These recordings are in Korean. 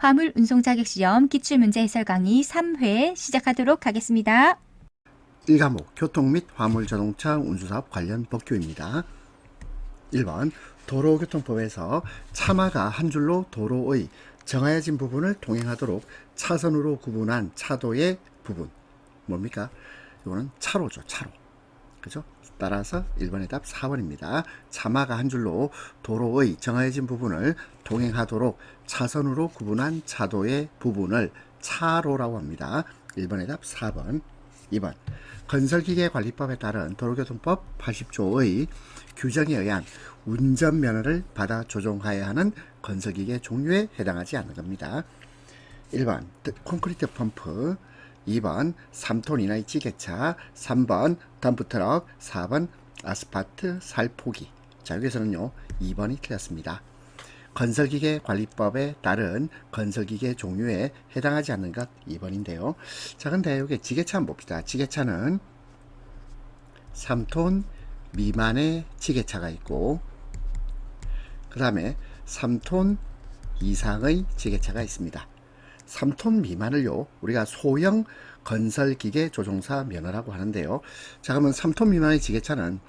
화물운송 자격시험 기출문제 해설 강의 3회 시작하도록 하겠습니다. 1과목 교통 및 화물자동차 운수사업 관련 법규입니다. 1번 도로교통법에서 차마가 한 줄로 도로의 정하여진 부분을 통행하도록 차선으로 구분한 차도의 부분 뭡니까? 이거는 차로죠. 차로. 그죠? 따라서 1번의 답 4번입니다. 차마가 한 줄로 도로의 정하여진 부분을 통행하도록 차선으로 구분한 차도의 부분을 차로라고 합니다. 1번의 답 4번. 2번 건설기계관리법에 따른 도로교통법 80조의 규정에 의한 운전면허를 받아 조종하여야 하는 건설기계 종류에 해당하지 않는 겁니다. 1번 콘크리트 펌프, 2번 3톤 이하의 지게차, 3번 덤프트럭, 4번 아스팔트 살포기. 자, 여기서는요 2번이 틀렸습니다. 건설기계관리법에 따른 건설기계 종류에 해당하지 않는 것 2번인데요. 자, 근데 여기 지게차 한번 봅시다. 지게차는 3톤 미만의 지게차가 있고 그 다음에 3톤 이상의 지게차가 있습니다. 3톤 미만을요 우리가 소형 건설기계 조종사 면허라고 하는데요. 자, 그러면 3톤 미만의 지게차는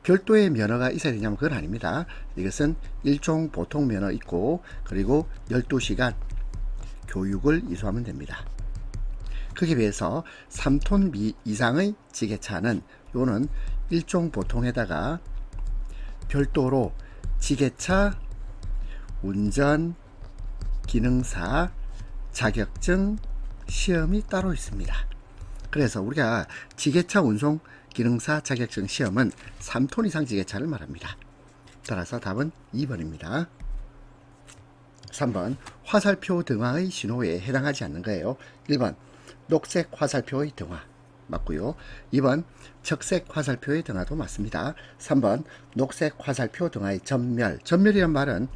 별도의 면허가 있어야 되냐면 그건 아닙니다. 이것은 일종 보통 면허 있고 그리고 12시간 교육을 이수하면 됩니다. 그에 비해서 3톤 이상의 지게차는 요는 일종 보통에다가 별도로 지게차 운전 기능사 자격증 시험이 따로 있습니다. 그래서 우리가 지게차 운송 기능사 자격증 시험은 3톤 이상 지게차를 말합니다. 따라서 답은 2번입니다. 3번 화살표 등화의 신호에 해당하지 않는 거예요. 1번 녹색 화살표의 등화 맞고요. 2번 적색 화살표의 등화도 맞습니다. 3번 녹색 화살표 등화의 전멸. 전멸이란 말은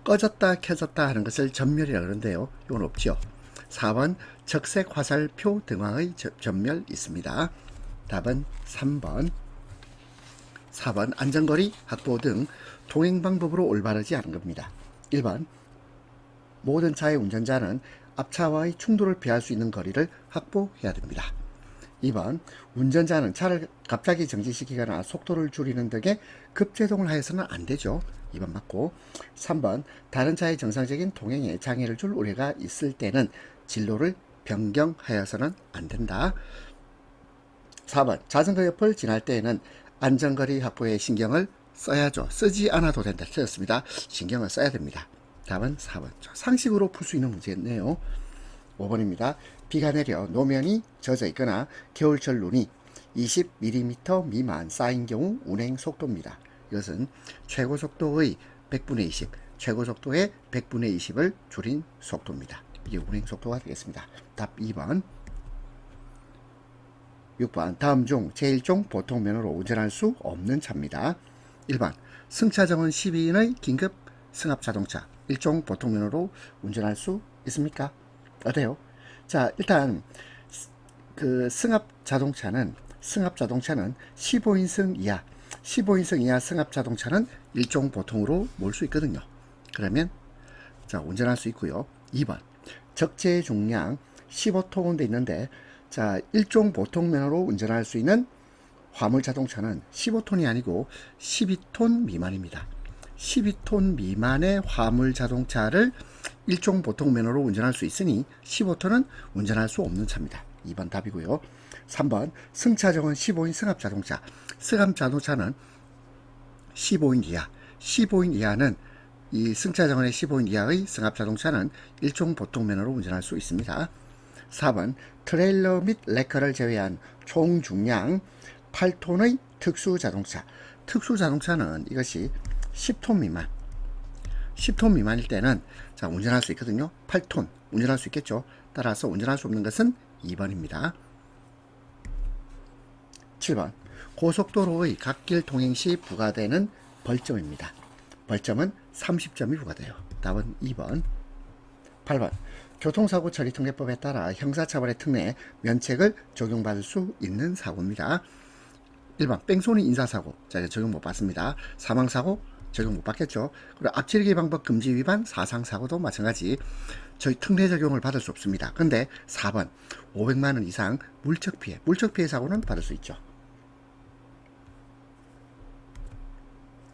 꺼졌다 켜졌다 하는 것을 전멸이라 그러는데요. 이건 없죠. 4번 적색 화살표 등화의 전멸 있습니다. 답은 3번. 4번 안전거리 확보 등 통행 방법으로 올바르지 않은 겁니다. 1번 모든 차의 운전자는 앞차와의 충돌을 피할 수 있는 거리를 확보해야 됩니다. 2번 운전자는 차를 갑자기 정지시키거나 속도를 줄이는 등의 급제동을 하여서는 안 되죠. 2번 맞고 3번 다른 차의 정상적인 통행에 장애를 줄 우려가 있을 때는 진로를 변경하여서는 안 된다. 4번 자전거 옆을 지날 때에는 안전거리 확보에 신경을 써야죠. 쓰지 않아도 된다. 틀렸습니다. 신경을 써야 됩니다. 답은 4번. 상식으로 풀 수 있는 문제였네요. 5번입니다. 비가 내려 노면이 젖어 있거나 겨울철 눈이 20mm 미만 쌓인 경우 운행 속도입니다. 이것은 최고속도의 100분의 20, 최고속도의 100분의 20을 줄인 속도입니다. 이게 운행 속도가 되겠습니다. 답 2번. 6번 다음 중 제1종 보통면허로 운전할 수 없는 차입니다. 1번 승차정원 12인의 긴급 승합자동차 1종 보통면허로 운전할 수 있습니까? 어때요? 자, 일단 그 승합자동차는 15인승 이하 15인승 이하 승합자동차는 일종 보통으로 몰 수 있거든요. 그러면 자 운전할 수 있고요. 2번 적재 중량 15톤 돼 있는데 자 일종 보통 면허로 운전할 수 있는 화물 자동차는 15톤이 아니고 12톤 미만입니다. 12톤 미만의 화물 자동차를 일종 보통 면허로 운전할 수 있으니 15톤은 운전할 수 없는 차입니다. 2번 답이고요. 3번 승차정원 15인 승합자동차 승합자동차는 15인 이하 15인 이하는 이 승차정원의 15인 이하의 승합자동차는 일종 보통 면허로 운전할 수 있습니다. 4번 트레일러 및 레커를 제외한 총 중량 8톤의 특수자동차 특수자동차는 이것이 10톤 미만 10톤 미만일 때는 자 운전할 수 있거든요. 8톤 운전할 수 있겠죠. 따라서 운전할 수 없는 것은 2번입니다. 7번 고속도로의 갓길 통행 시 부과되는 벌점입니다. 벌점은 30점이 부과돼요. 답은 2번. 8번 교통사고 처리 특례법에 따라 형사처벌의 특례 면책을 적용받을 수 있는 사고입니다. 1번 뺑소니 인사사고 자 적용 못 받습니다. 사망사고 적용 못 받겠죠. 그리고 앞지르기 방법 금지 위반 사상사고도 마찬가지 저희 특례 적용을 받을 수 없습니다. 근데 4번 500만 원 이상 물적 피해 사고는 받을 수 있죠.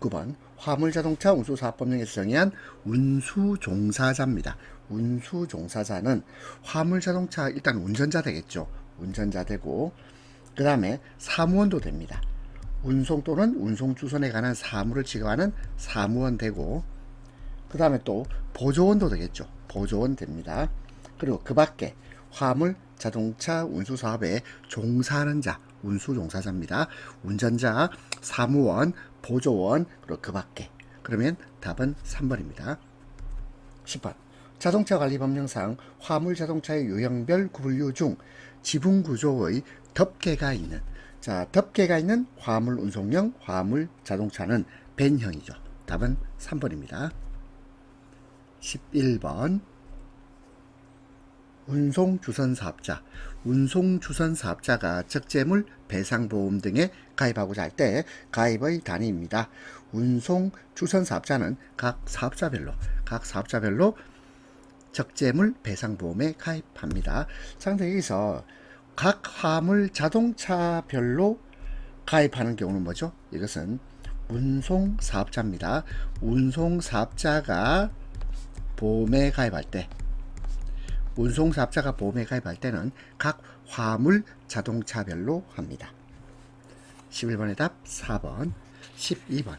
9번 화물자동차 운수사업법령에서 정의한 운수종사자입니다. 운수종사자는 화물자동차 일단 운전자 되겠죠. 운전자 되고 그 다음에 사무원도 됩니다. 운송 또는 운송주선에 관한 사무를 지급하는 사무원 되고 그 다음에 또 보조원도 되겠죠. 보조원 됩니다. 그리고 그 밖에 화물 자동차 운수 사업에 종사하는 자 운수 종사자입니다. 운전자, 사무원, 보조원, 그리고 그 밖에. 그러면 답은 3번입니다. 10번 자동차 관리 법령상 화물 자동차의 유형별 구분류 중 지분 구조의 덮개가 있는 덮개가 있는 화물 운송형 화물 자동차는 벤형이죠. 답은 3번입니다. 11번 운송주선사업자가 적재물 배상보험 등에 가입하고자 할 때 가입의 단위입니다. 운송주선사업자는 각 사업자별로 적재물 배상보험에 가입합니다. 상대 여기서 각 화물 자동차별로 가입하는 경우는 뭐죠? 이것은 운송사업자입니다. 운송사업자가 보험에 가입할 때는 각 화물 자동차별로 합니다. 11번의 답 4번. 12번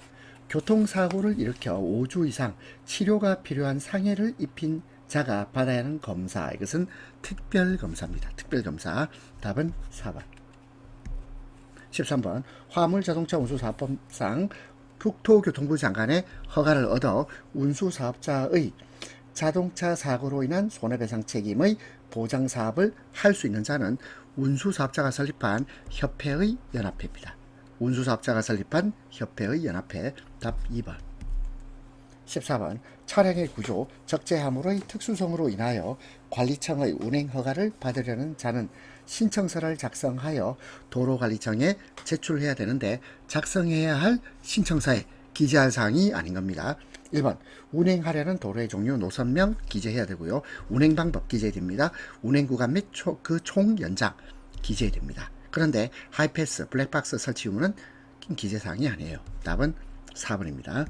교통사고를 일으켜 5주 이상 치료가 필요한 상해를 입힌 자가 받아야 하는 검사, 이것은 특별검사입니다. 특별검사. 답은 4번. 13번 화물자동차 운수사업법상 국토교통부 장관의 허가를 얻어 운수사업자의 자동차 사고로 인한 손해배상 책임의 보장사업을 할 수 있는 자는 운수사업자가 설립한 협회의 연합회입니다. 운수사업자가 설립한 협회의 연합회. 답 2번. 14번 차량의 구조, 적재화물의 특수성으로 인하여 관리청의 운행허가를 받으려는 자는 신청서를 작성하여 도로관리청에 제출해야 되는데 작성해야 할 신청서에 기재할 사항이 아닌 겁니다. 1번 운행하려는 도로의 종류, 노선명 기재해야 되고요. 운행방법 기재됩니다. 운행구간 및 그 총 연장 기재됩니다. 그런데 하이패스, 블랙박스 설치 유무는 기재사항이 아니에요. 답은 4번입니다.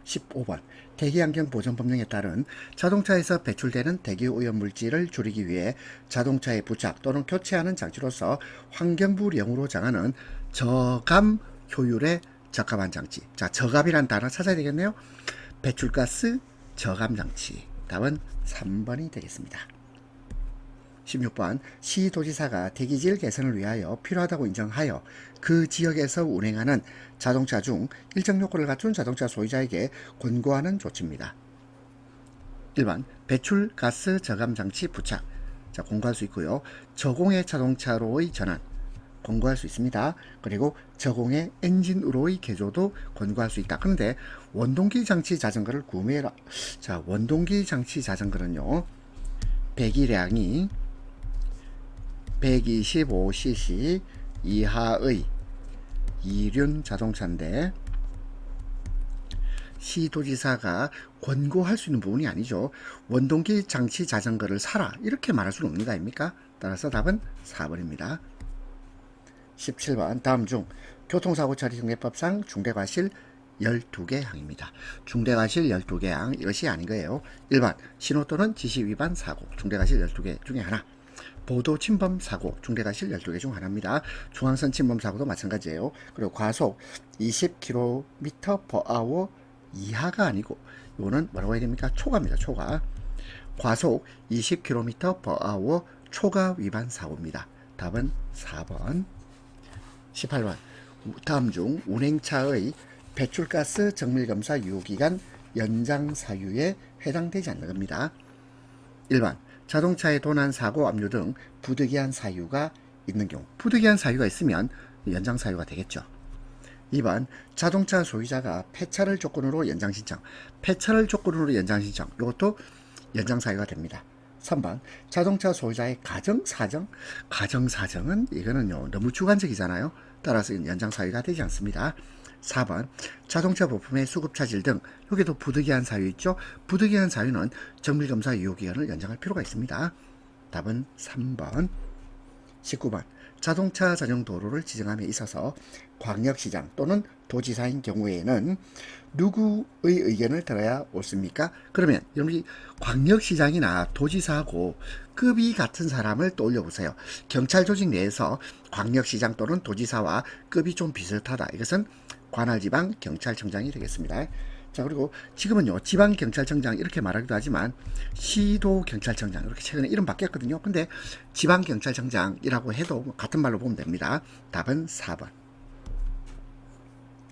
15번 대기환경보전법령에 따른 자동차에서 배출되는 대기오염물질을 줄이기 위해 자동차에 부착 또는 교체하는 장치로서 환경부령으로 정하는 저감 효율에 적합한 장치. 자, 저감이라는 단어 찾아야 되겠네요. 배출가스 저감 장치. 답은 3번이 되겠습니다. 16번 시도지사가 대기질 개선을 위하여 필요하다고 인정하여 그 지역에서 운행하는 자동차 중 일정 요건을 갖춘 자동차 소유자에게 권고하는 조치입니다. 1번 배출가스 저감 장치 부착. 자, 권고할 수 있고요. 저공해 자동차로의 전환 권고할 수 있습니다. 그리고 저공해 엔진으로의 개조도 권고할 수 있다. 그런데 원동기 장치 자전거를 구매해라. 자, 원동기 장치 자전거는요. 배기량이 125cc 이하의 이륜 자동차인데 시도지사가 권고할 수 있는 부분이 아니죠. 원동기 장치 자전거를 사라 이렇게 말할 수는 없는 거 아닙니까? 따라서 답은 4번입니다. 17번 다음 중 교통사고 처리 중대법상 중대과실 12개 항입니다. 중대과실 12개 항 이것이 아닌 거예요. 1번 신호 또는 지시 위반 사고 중대과실 12개 중에 하나. 보도 침범 사고 중대과실 12개 중 하나입니다. 중앙선 침범 사고도 마찬가지예요. 그리고 과속 20km/h 이하가 아니고 이거는 뭐라고 해야 됩니까? 초과입니다. 초과. 과속 20km/h 초과 위반 사고입니다. 답은 4번. 18번 다음 중 운행차의 배출가스 정밀검사 유효기간 연장 사유에 해당되지 않는 겁니다. 1번 자동차의 도난, 사고, 압류 등 부득이한 사유가 있는 경우. 부득이한 사유가 있으면 연장 사유가 되겠죠. 2번 자동차 소유자가 폐차를 조건으로 연장 신청. 폐차를 조건으로 연장 신청. 이것도 연장 사유가 됩니다. 3번 자동차 소유자의 가정사정. 가정사정은 이거는요 너무 주관적이잖아요. 따라서 연장 사유가 되지 않습니다. 4번 자동차 부품의 수급 차질 등 여기도 부득이한 사유 있죠. 부득이한 사유는 정밀검사 유효기간을 연장할 필요가 있습니다. 답은 3번. 19번 자동차 전용 도로를 지정함에 있어서 광역시장 또는 도지사인 경우에는 누구의 의견을 들어야 옳습니까? 그러면 여러분이 광역시장이나 도지사하고 급이 같은 사람을 떠올려 보세요. 경찰 조직 내에서 광역시장 또는 도지사와 급이 좀 비슷하다. 이것은 관할지방 경찰청장이 되겠습니다. 자, 그리고 지금은요 지방경찰청장 이렇게 말하기도 하지만 시도경찰청장 이렇게 최근에 이름 바뀌었거든요. 근데 지방경찰청장이라고 해도 같은 말로 보면 됩니다. 답은 4번.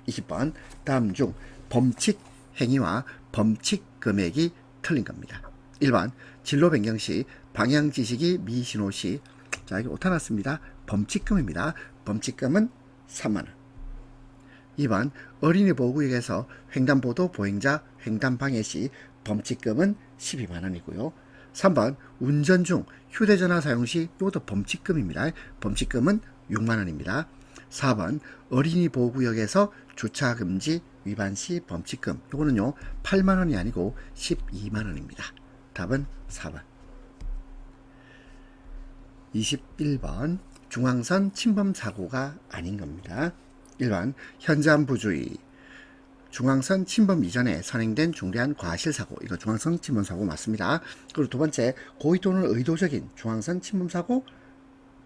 20번 다음 중 범칙 행위와 범칙 금액이 틀린 겁니다. 1번 진로 변경 시 방향 지식이 미신호 시, 자 여기 오타 났습니다. 범칙금입니다. 범칙금은 3만원. 2번 어린이 보호구역에서 횡단보도 보행자 횡단 방해 시 범칙금은 12만원이고요. 3번 운전 중 휴대전화 사용 시 이것도 범칙금입니다. 범칙금은 6만원입니다. 4번 어린이 보호구역에서 주차금지 위반 시 범칙금, 이거는요 8만원이 아니고 12만원입니다. 답은 4번. 21번 중앙선 침범 사고가 아닌 겁니다. 1번 현장 부주의, 중앙선 침범 이전에 선행된 중대한 과실사고, 이거 중앙선 침범 사고 맞습니다. 그리고 두 번째 고의 또는 의도적인 중앙선 침범 사고,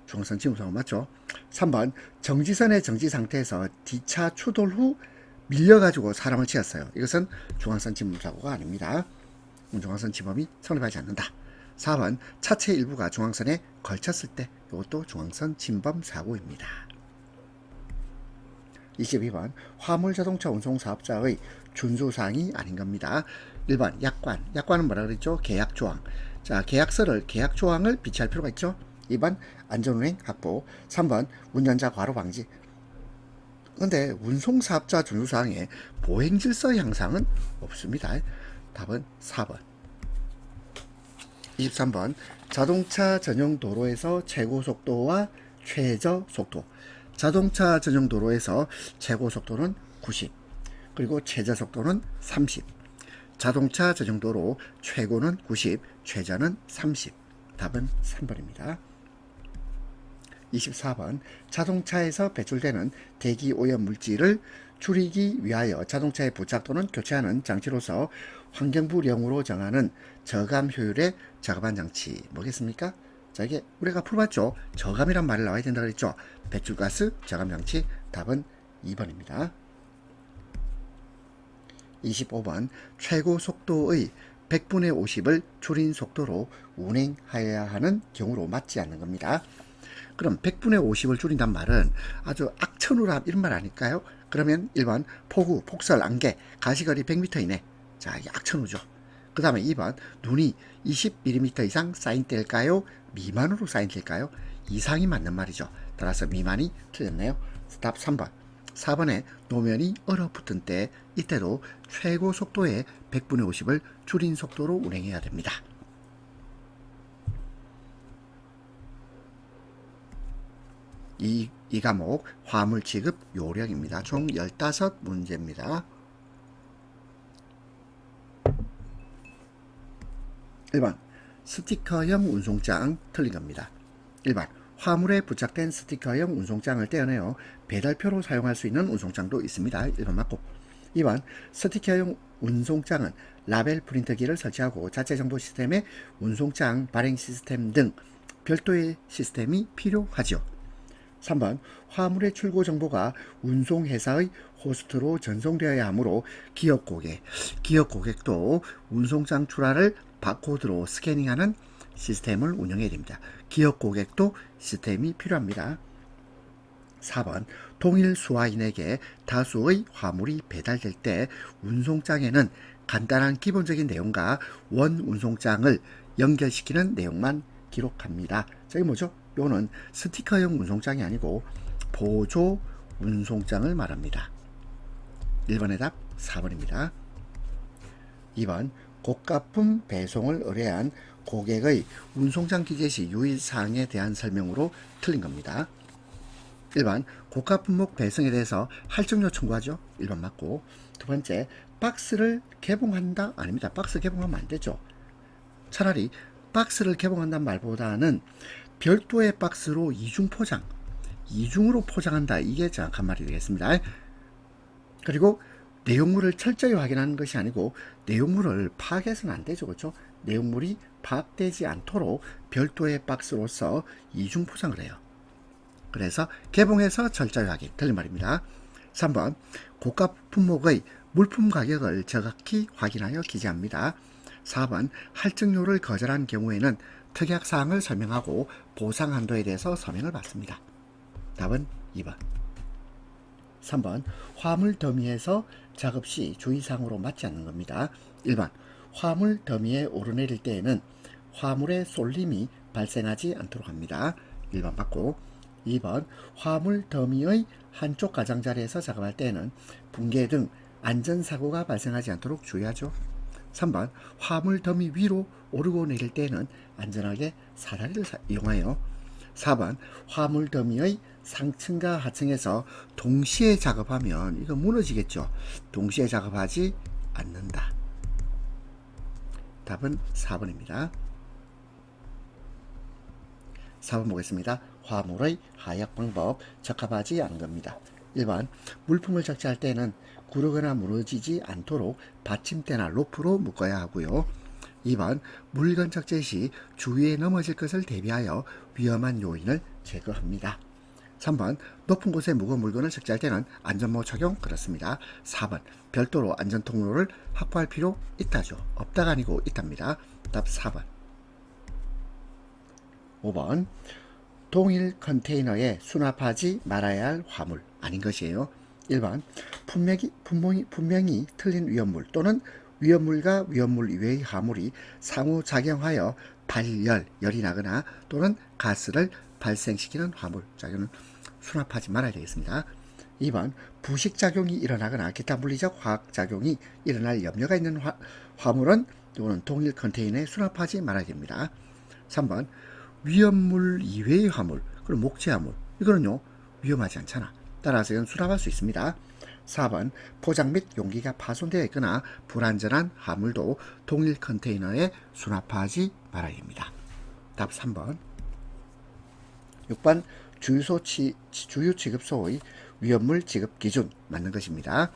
중앙선 침범 사고 맞죠? 3번 정지선의 정지 상태에서 D차 추돌 후 밀려가지고 사람을 치었어요. 이것은 중앙선 침범 사고가 아닙니다. 중앙선 침범이 성립하지 않는다. 4번 차체 일부가 중앙선에 걸쳤을 때, 이것도 중앙선 침범 사고입니다. 22번 화물자동차 운송사업자의 준수사항이 아닌 겁니다. 1번 약관, 약관은 뭐라 그랬죠? 계약조항. 자, 계약서를, 계약조항을 비치할 필요가 있죠. 2번 안전운행 확보. 3번 운전자 과로 방지. 근데 운송사업자 준수사항에 보행질서 향상은 없습니다. 답은 4번. 23번 자동차 전용 도로에서 최고 속도와 최저 속도. 자동차 전용 도로에서 최고 속도는 90, 그리고 최저 속도는 30. 자동차 전용 도로 최고는 90, 최저는 30. 답은 3번입니다. 24번 자동차에서 배출되는 대기 오염 물질을 줄이기 위하여 자동차에 부착 또는 교체하는 장치로서 환경부령으로 정하는 저감 효율의 저감한 장치 뭐겠습니까? 자, 이게 우리가 풀어봤죠. 저감이란 말이 나와야 된다 그랬죠. 배출가스 저감 장치. 답은 2번입니다. 25번 최고 속도의 100분의 50을 줄인 속도로 운행하여야 하는 경우로 맞지 않는 겁니다. 그럼 100분의 50을 줄인단 말은 아주 악천후람 이런 말 아닐까요? 그러면 1번 폭우, 폭설, 안개, 가시거리 100m 이내. 자, 이게 악천후죠. 그 다음에 2번 눈이 20mm 이상 쌓인될까요? 미만으로 쌓인될까요? 이상이 맞는 말이죠. 따라서 미만이 틀렸네요. 답 3번. 4번에 노면이 얼어붙은 때, 이때도 최고 속도의 100분의 50을 줄인 속도로 운행해야 됩니다. 이 과목 화물 취급 요령입니다. 총 15문제입니다. 1번 스티커형 운송장 틀린 겁니다. 1번 화물에 부착된 스티커형 운송장을 떼어내어 배달표로 사용할 수 있는 운송장도 있습니다. 1번 맞고. 2번 스티커형 운송장은 라벨 프린터기를 설치하고 자체 정보 시스템의 운송장 발행 시스템 등 별도의 시스템이 필요하죠. 3번 화물의 출고 정보가 운송회사의 호스트로 전송되어야 하므로 기업 고객도 운송장 출하를 바코드로 스캐닝하는 시스템을 운영해야 됩니다. 기업 고객도 시스템이 필요합니다. 4번 동일 수화인에게 다수의 화물이 배달될 때 운송장에는 간단한 기본적인 내용과 원 운송장을 연결시키는 내용만 기록합니다. 저게 뭐죠? 요는 스티커형 운송장이 아니고 보조 운송장을 말합니다. 1번의 답 4번입니다. 2번 고가품 배송을 의뢰한 고객의 운송장 기재 시 유의사항에 대한 설명으로 틀린 겁니다. 1번 고가 품목 배송에 대해서 할증료 청구하죠. 1번 맞고. 두 번째, 박스를 개봉한다? 아닙니다. 박스 개봉하면 안 되죠. 차라리 박스를 개봉한다는 말보다는 별도의 박스로 이중 포장, 이중으로 포장한다. 이게 정확한 말이 되겠습니다. 그리고 내용물을 철저히 확인하는 것이 아니고 내용물을 파악해서는 안 되죠. 그렇죠? 내용물이 파악되지 않도록 별도의 박스로서 이중 포장을 해요. 그래서 개봉해서 철저히 확인. 틀린 말입니다. 3번 고가 품목의 물품 가격을 정확히 확인하여 기재합니다. 4번 할증료를 거절한 경우에는 특약사항을 설명하고 보상 한도에 대해서 서명을 받습니다. 답은 2번. 3번 화물 더미에서 작업 시 주의사항으로 맞지 않는 겁니다. 1번 화물 더미에 오르내릴 때에는 화물의 쏠림이 발생하지 않도록 합니다. 1번 맞고. 2번 화물 더미의 한쪽 가장자리에서 작업할 때에는 붕괴 등 안전사고가 발생하지 않도록 주의하죠. 3번 화물 더미 위로 오르고 내릴 때에는 안전하게 사다리를 이용하여. 4번 화물 더미의 상층과 하층에서 동시에 작업하면 이거 무너지겠죠. 동시에 작업하지 않는다. 답은 4번입니다. 4번 보겠습니다. 화물의 하역 방법 적합하지 않은 겁니다. 1번 물품을 적재할 때는 구르거나 무너지지 않도록 받침대나 로프로 묶어야 하고요. 2번 물건 적재 시 주위에 넘어질 것을 대비하여 위험한 요인을 제거합니다. 3번 높은 곳에 무거운 물건을 적재할 때는 안전모 착용. 그렇습니다. 4번 별도로 안전통로를 확보할 필요 있다죠. 없다가 아니고 있답니다. 답 4번. 5번 동일 컨테이너에 수납하지 말아야 할 화물. 아닌 것이에요. 1번 분명히 틀린 위험물 또는 위험물과 위험물 이외의 화물이 상호작용하여 열이 나거나 또는 가스를 발생시키는 화물. 자, 이거는 수납하지 말아야 되겠습니다. 2번 부식작용이 일어나거나 기타 물리적 화학작용이 일어날 염려가 있는 화물은 또는 동일 컨테이너에 수납하지 말아야 됩니다. 3번 위험물 이외의 화물, 그리고 목재 화물, 이거는요 위험하지 않잖아. 따라서 이건 수납할 수 있습니다. 4번 포장 및 용기가 파손되어 있거나 불안전한 화물도 동일 컨테이너에 수납하지 말아야 합니다. 답 3번. 6번 주유 취급소의 위험물 지급 기준 맞는 것입니다.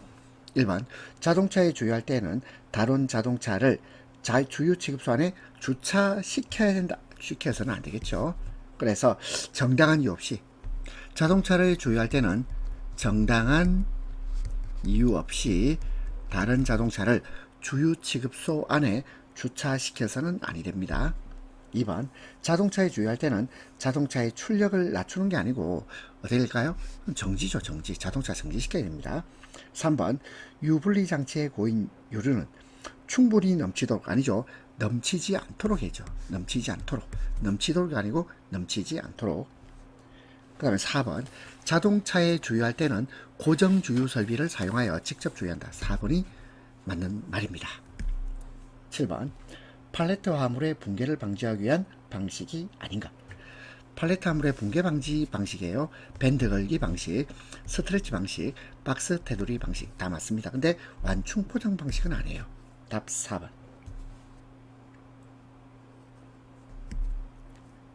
1번 자동차에 주유할 때는 다른 자동차를 주유 취급소 안에 주차시켜야 된다. 시켜서는 안 되겠죠. 그래서 정당한 이유 없이 자동차를 주유할 때는 정당한 이유 없이 다른 자동차를 주유 취급소 안에 주차시켜서는 아니 됩니다. 2번 자동차에 주유할 때는 자동차의 출력을 낮추는 게 아니고 어떻게 될까요? 정지죠. 정지. 자동차 정지시켜야 됩니다. 3번 유분리 장치의 고인 유류는 충분히 넘치도록 아니죠. 넘치지 않도록 해죠. 넘치지 않도록. 넘치도록이 아니고 넘치지 않도록. 그 다음에 4번 자동차에 주유할 때는 고정 주유 설비를 사용하여 직접 주유한다. 4번이 맞는 말입니다. 7번 팔레트 화물의 붕괴를 방지하기 위한 방식이 아닌가. 팔레트 화물의 붕괴 방지 방식이에요. 밴드 걸기 방식, 스트레치 방식, 박스 테두리 방식 다 맞습니다. 근데 완충 포장 방식은 아니에요. 답 4번.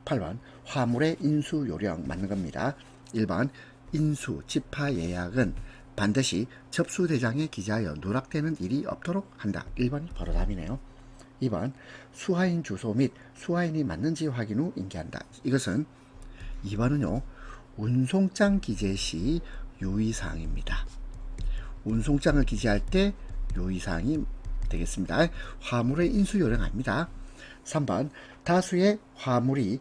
8번 화물의 인수 요령 맞는 겁니다. 1번 인수 집하 예약은 반드시 접수 대장에 기재하여 누락되는 일이 없도록 한다. 1번이 바로 답이네요. 2번 수하인 주소 및 수하인이 맞는지 확인 후 인계한다. 이것은 2번은요 운송장 기재 시 유의사항입니다. 운송장을 기재할 때 유의사항이 되겠습니다. 화물의 인수 요령 아닙니다. 3번 다수의 화물이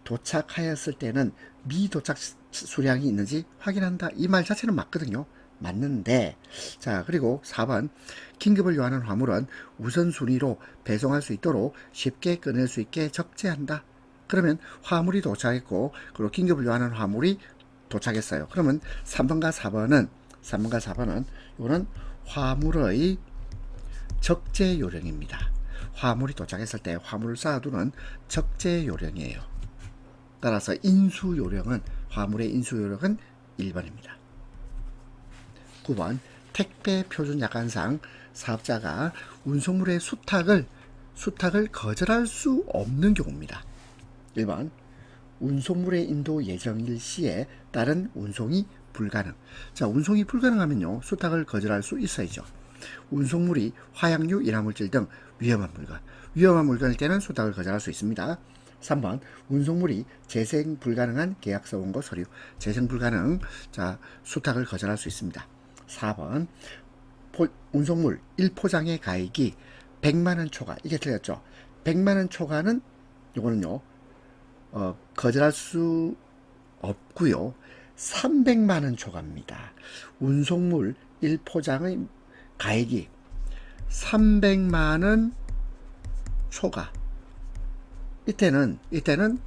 도착하였을 때는 미도착 수량이 있는지 확인한다. 이 말 자체는 맞거든요. 맞는데 자 그리고 4번 긴급을 요하는 화물은 우선순위로 배송할 수 있도록 쉽게 꺼낼 수 있게 적재한다. 그러면 화물이 도착했고 그리고 긴급을 요하는 화물이 도착했어요. 그러면 3번과 4번은 이거는 화물의 적재 요령입니다. 화물이 도착했을 때 화물을 쌓아두는 적재 요령이에요. 따라서 인수 요령은 화물의 인수 요령은 1번입니다. 9번 택배 표준 약관상 사업자가 운송물의 수탁을 거절할 수 없는 경우입니다. 1번 운송물의 인도 예정일 시에 따른 운송이 불가능. 자, 운송이 불가능하면요, 수탁을 거절할 수 있어야죠. 운송물이 화약류, 인화물질 등 위험한 물건일 때는 수탁을 거절할 수 있습니다. 3번 운송물이 재생 불가능한 계약서 원고 서류, 재생 불가능. 자, 수탁을 거절할 수 있습니다. 4번 운송물 1포장의 가액이 100만원 초과. 이게 틀렸죠. 100만원 초과는 이거는요, 거절할 수 없고요. 300만원 초과입니다. 운송물 1포장의 가액이 300만원 초과. 이때는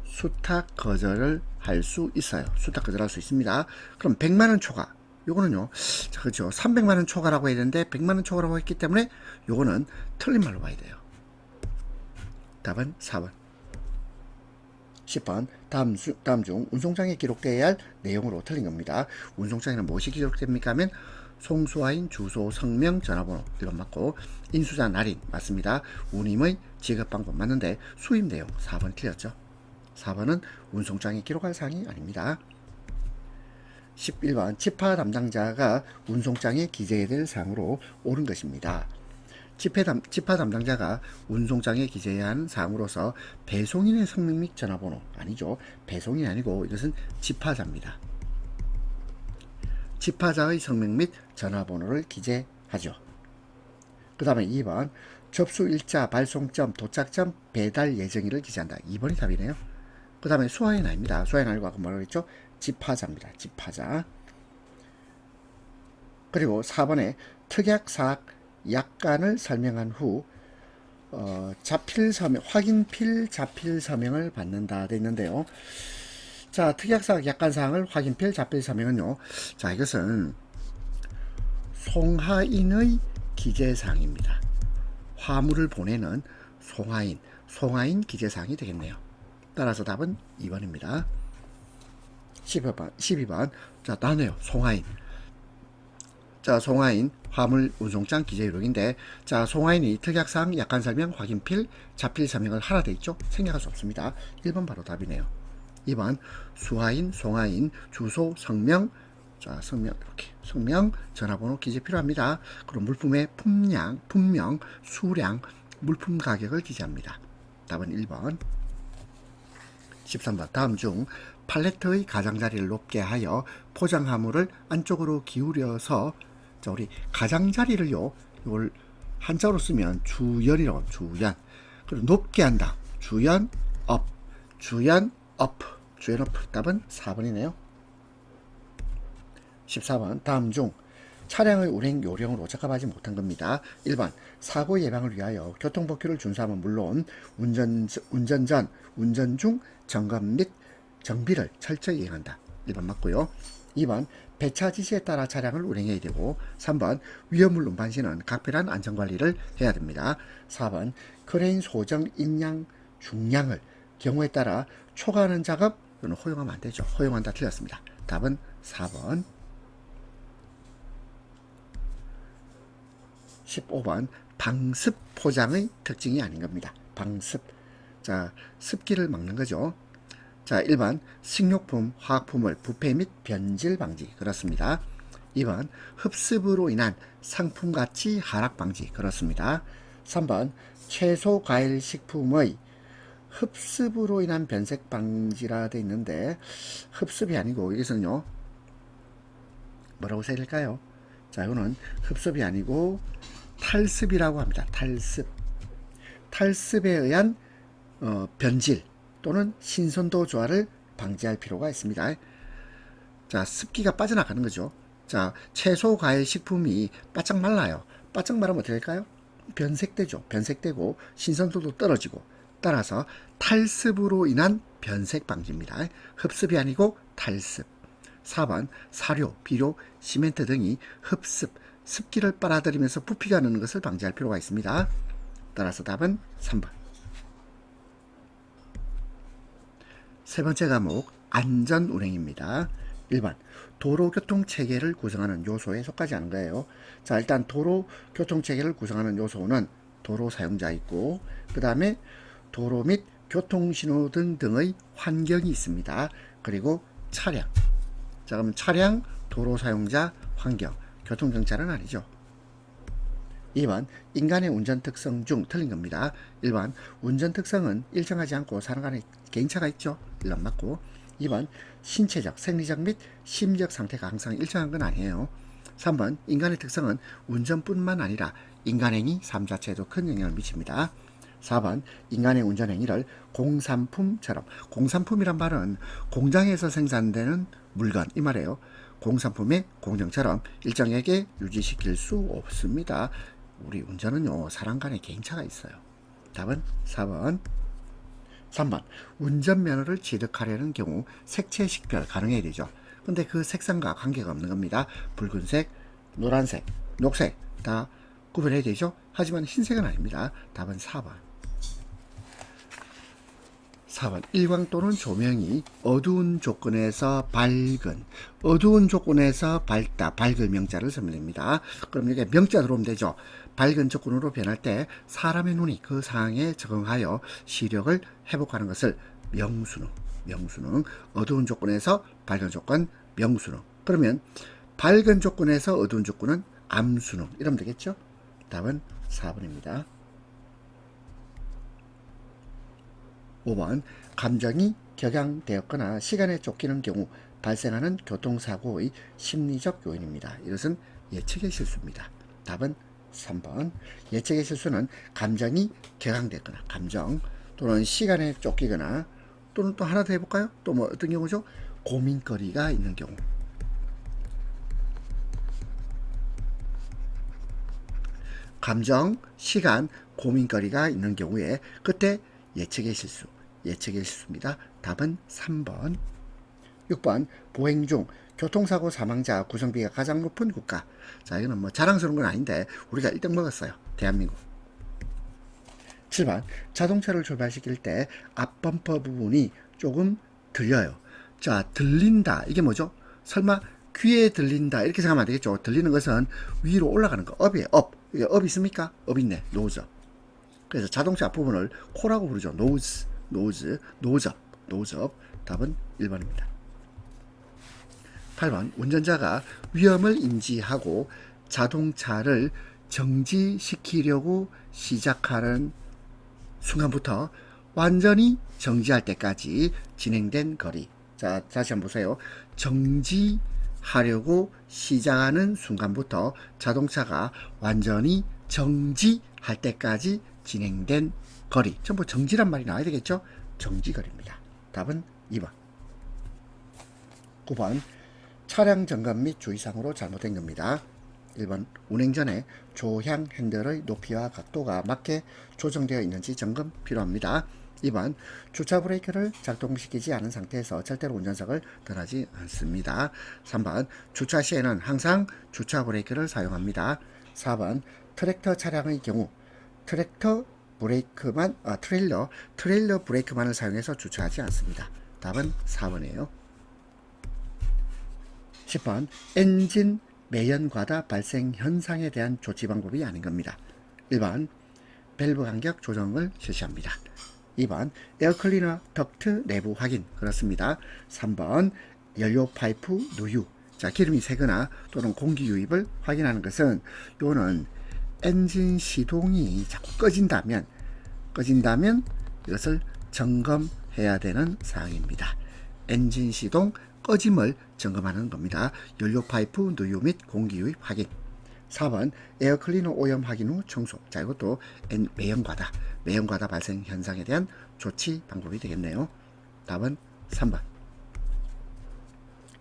수탁 거절을 할 수 있어요. 수탁 거절할 수 있습니다. 그럼 100만원 초과. 요거는요, 자, 그렇죠. 300만원 초과라고 해야 되는데 100만원 초과라고 했기 때문에 요거는 틀린 말로 봐야 돼요. 답은 4번. 10번 다음 중 운송장에 기록되어야 할 내용으로 틀린 겁니다. 운송장에는 무엇이 기록됩니까 하면 송수화인 주소, 성명, 전화번호. 1번 맞고, 인수자 날인 맞습니다. 운임의 지급방법 맞는데 수임 내용 4번 틀렸죠. 4번은 운송장에 기록할 사항이 아닙니다. 11번 집화 담당자가 운송장에 기재해야 될 사항으로 옳은 것입니다. 집화 담당자가 운송장에 기재해야 하는 사항으로서 배송인의 성명 및 전화번호, 아니죠. 배송인이 아니고 이것은 집화자입니다. 집화자의 성명 및 전화번호를 기재하죠. 그 다음에 2번 접수일자, 발송점, 도착점, 배달 예정일을 기재한다. 2번이 답이네요. 그 다음에 수화인 아닙니다. 수화인 아니고 아까 뭐라고 했죠? 집화자입니다. 집화자. 그리고 4번에 특약사항 약관을 설명한 후 확인필 자필 서명을 받는다 돼 있는데요. 자, 특약사항 약관사항을 확인필 자필 서명은요, 자, 이것은 송하인의 기재사항입니다. 화물을 보내는 송하인 기재사항이 되겠네요. 따라서 답은 2번입니다. 12번. 자, 나네요. 송하인. 자, 송하인 화물 운송장 기재 요령인데, 자, 송하인이 특약사항 약관 설명, 확인필, 자필 서명을 하라 돼 있죠. 생략할 수 없습니다. 1번 바로 답이네요. 2번 수하인, 송하인 주소, 성명. 자, 성명 이렇게 성명, 전화번호 기재 필요합니다. 그럼 물품의 품명, 수량, 물품 가격을 기재합니다. 답은 1번. 13번 다음 중 팔레트의 가장자리를 높게 하여 포장화물을 안쪽으로 기울여서, 자, 우리 가장자리를요, 이걸 한자로 쓰면 주연이라고 합니다. 주연. 그리고 높게 한다. 주연 업. 답은 4번이네요. 14번 다음 중 차량의 운행 요령으로 적합하지 못한 겁니다. 1번 사고 예방을 위하여 교통법규를 준수하면 물론 운전 전, 운전 중 점검 및 정비를 철저히 이행한다. 1번 맞고요. 2번 배차 지시에 따라 차량을 운행해야 되고, 3번 위험물 운반 시는 각별한 안전관리를 해야 됩니다. 4번 크레인 소정 인양 중량을 경우에 따라 초과하는 작업, 이거는 허용하면 안 되죠. 허용한다 틀렸습니다. 답은 4번. 15번 방습 포장의 특징이 아닌 겁니다. 방습. 자, 습기를 막는 거죠. 자, 1번 식료품, 화학품을 부패 및 변질 방지. 그렇습니다. 2번 흡습으로 인한 상품 가치 하락 방지. 그렇습니다. 3번 채소, 과일, 식품의 흡습으로 인한 변색 방지라 돼 있는데, 흡습이 아니고 이것은요, 뭐라고 써야 될까요? 자, 이거는 흡습이 아니고 탈습이라고 합니다. 탈습에 의한 변질 또는 신선도 저하를 방지할 필요가 있습니다. 자, 습기가 빠져나가는 거죠. 자, 채소, 과일, 식품이 바짝 말라요. 바짝 말하면 어떻게 될까요? 변색되고 신선도도 떨어지고, 따라서 탈습으로 인한 변색 방지입니다. 흡습이 아니고 탈습. 4번 사료, 비료, 시멘트 등이 습기를 빨아들이면서 부피가 느는 것을 방지할 필요가 있습니다. 따라서 답은 3번. 세 번째 과목 안전운행입니다. 1번 도로교통체계를 구성하는 요소에 속하지 않은 거예요. 자, 일단 도로교통체계를 구성하는 요소는 도로 사용자 있고, 그 다음에 도로 및 교통신호등 등의 환경이 있습니다. 그리고 차량. 자, 그러면 차량, 도로 사용자, 환경, 교통경찰은 아니죠. 2번 인간의 운전 특성 중 틀린 겁니다. 1번 운전 특성은 일정하지 않고 사람 간에 개인차가 있죠. 1번 맞고, 2번 신체적, 생리적 및 심리적 상태가 항상 일정한 건 아니에요. 3번 인간의 특성은 운전뿐만 아니라 인간행위, 삶 자체에도 큰 영향을 미칩니다. 4번 인간의 운전행위를 공산품처럼, 공산품이란 말은 공장에서 생산되는 물건 이 말이에요. 공산품의 공정처럼 일정하게 유지시킬 수 없습니다. 우리 운전은요, 사람 간의 개인차가 있어요. 답은 4번. 3번 운전면허를 취득하려는 경우 색채 식별 가능해야 되죠. 근데 그 색상과 관계가 없는 겁니다. 붉은색, 노란색, 녹색 다 구별해야 되죠. 하지만 흰색은 아닙니다. 답은 4번. 4번 일광 또는 조명이 어두운 조건에서 밝은, 어두운 조건에서 밝다, 밝을 명자를 설명합니다. 그럼 이게 명자 들어오면 되죠. 밝은 조건으로 변할 때 사람의 눈이 그 상황에 적응하여 시력을 회복하는 것을 명수능, 명수능, 어두운 조건에서 밝은 조건, 명수능. 그러면 밝은 조건에서 어두운 조건은 암수능 이러면 되겠죠. 답은 4번입니다. 5번 감정이 격양되었거나 시간에 쫓기는 경우 발생하는 교통사고의 심리적 요인입니다. 이것은 예측의 실수입니다. 답은 3번. 예측의 실수는 감정이 격양되거나, 감정 또는 시간에 쫓기거나, 또는 또 하나 더 해볼까요? 또 뭐 어떤 경우죠? 고민거리가 있는 경우. 감정, 시간, 고민거리가 있는 경우에 그때 예측의 실수, 예측의 실수입니다. 답은 3번. 6번 보행 중 교통사고 사망자 구성비가 가장 높은 국가. 자, 이거는 뭐 자랑스러운 건 아닌데 우리가 1등 먹었어요. 대한민국. 7번 자동차를 출발시킬 때 앞범퍼 부분이 조금 들려요. 자, 들린다. 이게 뭐죠? 설마 귀에 들린다 이렇게 생각하면 안 되겠죠. 들리는 것은 위로 올라가는 거. 업이에요. 업. 이게 업 있습니까? 업 있네. 노즈. 그래서 자동차 앞부분을 코라고 부르죠. 노즈, 노즈, 노즈업, 노즈업. 답은 1번입니다. 8번 운전자가 위험을 인지하고 자동차를 정지시키려고 시작하는 순간부터 완전히 정지할 때까지 진행된 거리. 자, 다시 한번 보세요. 정지하려고 시작하는 순간부터 자동차가 완전히 정지할 때까지 진행된 거리. 전부 정지란 말이 나와야 되겠죠? 정지거리입니다. 답은 2번. 9번 차량 점검 및 주의사항으로 잘못된 겁니다. 1번 운행 전에 조향 핸들의 높이와 각도가 맞게 조정되어 있는지 점검 필요합니다. 2번 주차 브레이크를 작동시키지 않은 상태에서 절대로 운전석을 떠나지 않습니다. 3번 주차 시에는 항상 주차 브레이크를 사용합니다. 4번 트랙터 차량의 경우 트랙터 브레이크만, 트레일러 브레이크만을 사용해서 주차하지 않습니다. 답은 4번이에요. 10번 엔진 매연 과다 발생 현상에 대한 조치 방법이 아닌 겁니다. 1번 밸브 간격 조정을 실시합니다. 2번 에어클리너 덕트 내부 확인, 그렇습니다. 3번 연료 파이프 누유, 자, 기름이 새거나 또는 공기 유입을 확인하는 것은 요는 엔진 시동이 자꾸 꺼진다면 이것을 점검해야 되는 사항입니다. 엔진 시동 꺼짐을 점검하는 겁니다. 연료 파이프 누유 및 공기 유입 확인. 4번 에어클리너 오염 확인 후 청소. 자, 이것도 매연 과다 발생 현상에 대한 조치 방법이 되겠네요. 답은 3번.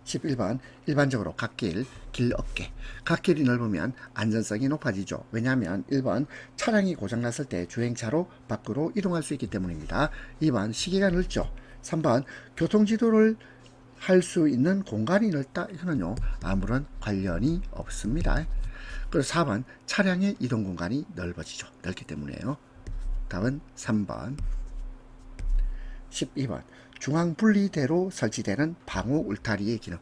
11번 일반적으로 갓길, 길 어깨. 갓길이 넓으면 안전성이 높아지죠. 왜냐하면 1번 차량이 고장났을 때 주행차로 밖으로 이동할 수 있기 때문입니다. 2번 시계가 넓죠. 3번 교통지도를 할 수 있는 공간이 넓다. 이거는요 아무런 관련이 없습니다. 그리고 4번 차량의 이동 공간이 넓어지죠. 넓기 때문에요. 답은 3번. 12번 중앙 분리대로 설치되는 방호 울타리의 기능.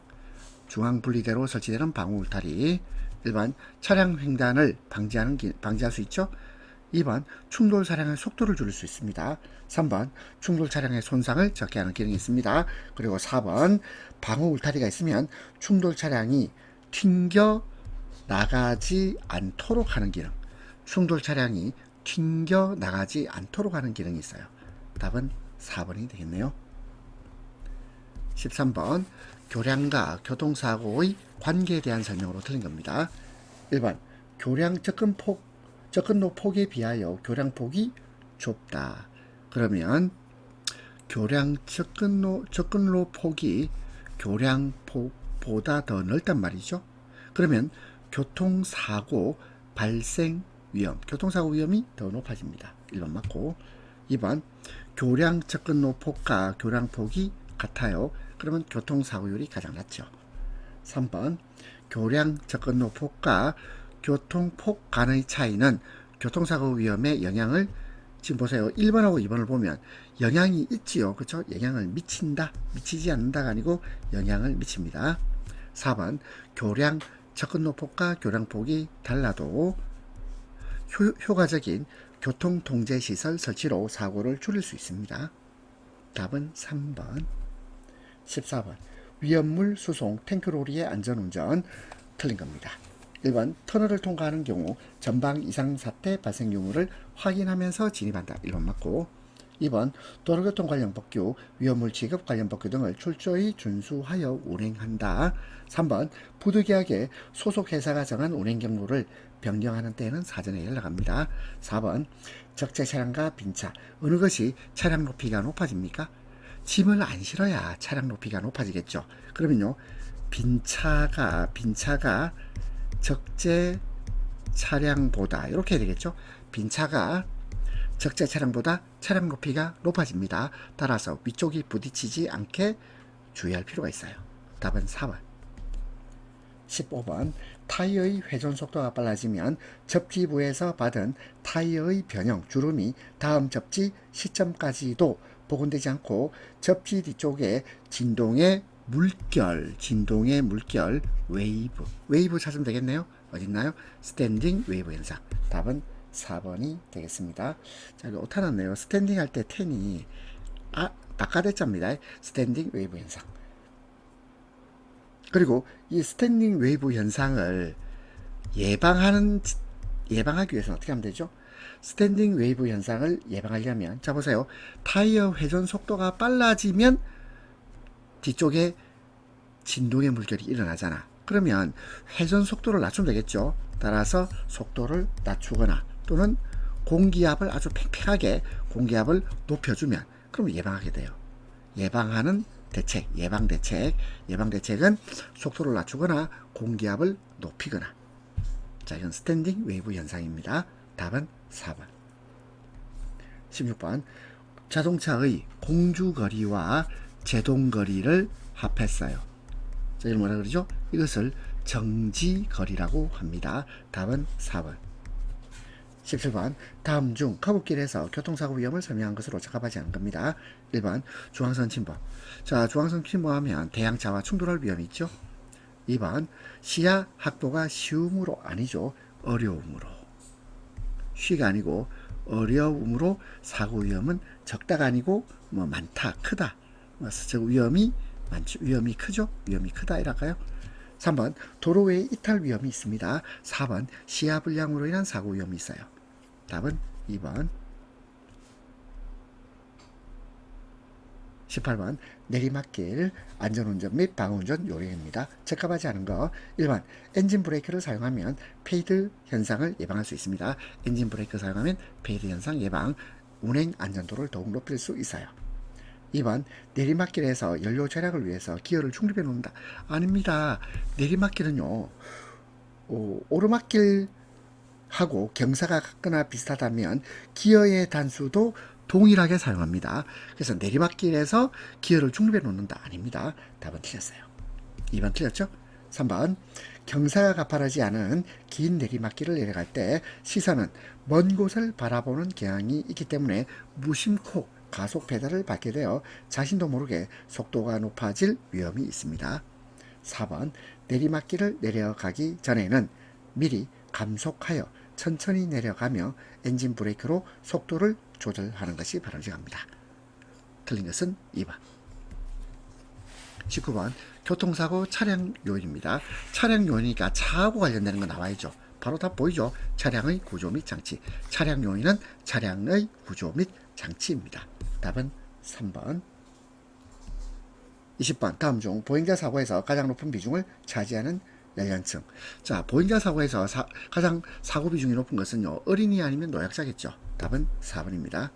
중앙 분리대로 설치되는 방호 울타리. 1번 차량 횡단을 방지할 수 있죠. 2번 충돌 차량의 속도를 줄일 수 있습니다. 3번 충돌 차량의 손상을 적게 하는 기능이 있습니다. 그리고 4번 방호 울타리가 있으면 충돌 차량이 튕겨 나가지 않도록 하는 기능. 충돌 차량이 튕겨 나가지 않도록 하는 기능이 있어요. 답은 4번이 되겠네요. 13번 교량과 교통사고의 관계에 대한 설명으로 틀린 겁니다. 1번 교량 접근로 폭에 비하여 교량폭이 좁다. 그러면 교량 접근로 폭이 교량폭보다 더 넓단 말이죠. 그러면 교통사고 발생 위험, 교통사고 위험이 더 높아집니다. 1번 맞고. 2번 교량 접근로 폭과 교량폭이 같아요. 그러면 교통사고율이 가장 낮죠. 3번 교량 접근로 폭과 교통폭 간의 차이는 교통사고 위험에 영향을, 지금 보세요. 1번하고 2번을 보면 영향이 있지요. 그렇죠? 영향을 미친다, 미치지 않는다가 아니고 영향을 미칩니다. 4번 교량 접근로 폭과 교량폭이 달라도 효과적인 교통통제시설 설치로 사고를 줄일 수 있습니다. 답은 3번. 14번 위험물 수송 탱크로리의 안전운전 틀린 겁니다. 1번 터널을 통과하는 경우 전방 이상사태 발생 유무를 확인하면서 진입한다. 1번 맞고. 2번 도로교통 관련 법규, 위험물 취급 관련 법규 등을 철저히 준수하여 운행한다. 3번 부득이하게 소속 회사가 정한 운행 경로를 변경하는 때에는 사전에 연락합니다. 4번 적재 차량과 빈차 어느 것이 차량 높이가 높아집니까? 짐을 안 실어야 차량 높이가 높아지겠죠. 그러면요 빈차가 적재 차량보다 이렇게 해야 되겠죠. 빈차가 적재 차량보다 차량 높이가 높아집니다. 따라서 위쪽이 부딪히지 않게 주의할 필요가 있어요. 답은 4번. 15번 타이어의 회전 속도가 빨라지면 접지부에서 받은 타이어의 변형 주름이 다음 접지 시점까지도 복원되지 않고 접지 뒤쪽에 진동의 물결 웨이브 찾으면 되겠네요. 어딨나요? 스탠딩 웨이브 현상. 답은 4번이 되겠습니다. 자, 여기 오타 났네요. 스탠딩 할 때 텐이 바깥대자입니다. 스탠딩 웨이브 현상. 그리고 이 스탠딩 웨이브 현상을 예방하기 위해서는 어떻게 하면 되죠? 스탠딩 웨이브 현상을 예방하려면, 자 보세요. 타이어 회전 속도가 빨라지면 뒤쪽에 진동의 물결이 일어나잖아. 그러면 회전 속도를 낮추면 되겠죠. 따라서 속도를 낮추거나 또는 공기압을 아주 팽팽하게 공기압을 높여주면 그럼 예방하게 돼요. 예방하는 대책, 예방대책은 속도를 낮추거나 공기압을 높이거나. 자, 이건 스탠딩 웨이브 현상입니다. 답은 4번. 16번 자동차의 공주거리와 제동거리를 합했어요. 자, 이걸 뭐라 그러죠? 이것을 정지거리라고 합니다. 답은 4번. 17번 다음 중 커브길에서 교통사고 위험을 설명한 것으로 적합하지 않은 겁니다. 1번 중앙선 침범. 자, 중앙선 침범하면 대형차와 충돌할 위험이 있죠. 2번 시야 확보가 쉬움으로 아니죠. 어려움으로. 쉬가 아니고 어려움으로 사고 위험은 적다가 아니고 뭐 많다, 크다. 즉 위험이 많죠. 위험이 크죠. 위험이 크다 이랄까요. 3번 도로 외에 이탈 위험이 있습니다. 4번 시야 불량으로 인한 사고 위험이 있어요. 답은 2번. 18번 내리막길 안전운전 및 방어운전 요령입니다. 적합하지 않은 거 1번 엔진 브레이크를 사용하면 페이드 현상을 예방할 수 있습니다. 엔진 브레이크 사용하면 페이드 현상 예방, 운행 안전도를 더욱 높일 수 있어요. 2번 내리막길에서 연료 절약을 위해서 기어를 중립해 놓는다. 아닙니다. 내리막길은요 오르막길하고 경사가 같거나 비슷하다면 기어의 단수도 동일하게 사용합니다. 그래서 내리막길에서 기어를 중립해 놓는다. 아닙니다. 답은 틀렸어요. 2번 틀렸죠? 3번 경사가 가파르지 않은 긴 내리막길을 내려갈 때 시선은 먼 곳을 바라보는 경향이 있기 때문에 무심코 가속 페달을 밟게 되어 자신도 모르게 속도가 높아질 위험이 있습니다. 4번 내리막길을 내려가기 전에는 미리 감속하여 천천히 내려가며 엔진 브레이크로 속도를 조절하는 것이 바람직합니다. 틀린 것은 2번. 19번 교통사고 차량 요인입니다. 차량 요인이니까 차하고 관련되는 거 나와야죠. 바로 다 보이죠. 차량의 구조 및 장치. 차량 요인은 차량의 구조 및 장치입니다. 답은 3번. 20번 다음 중 보행자 사고에서 가장 높은 비중을 차지하는 연령층. 자, 보행자 사고에서 가장 사고 비중이 높은 것은요, 어린이 아니면 노약자겠죠. 답은 4번입니다.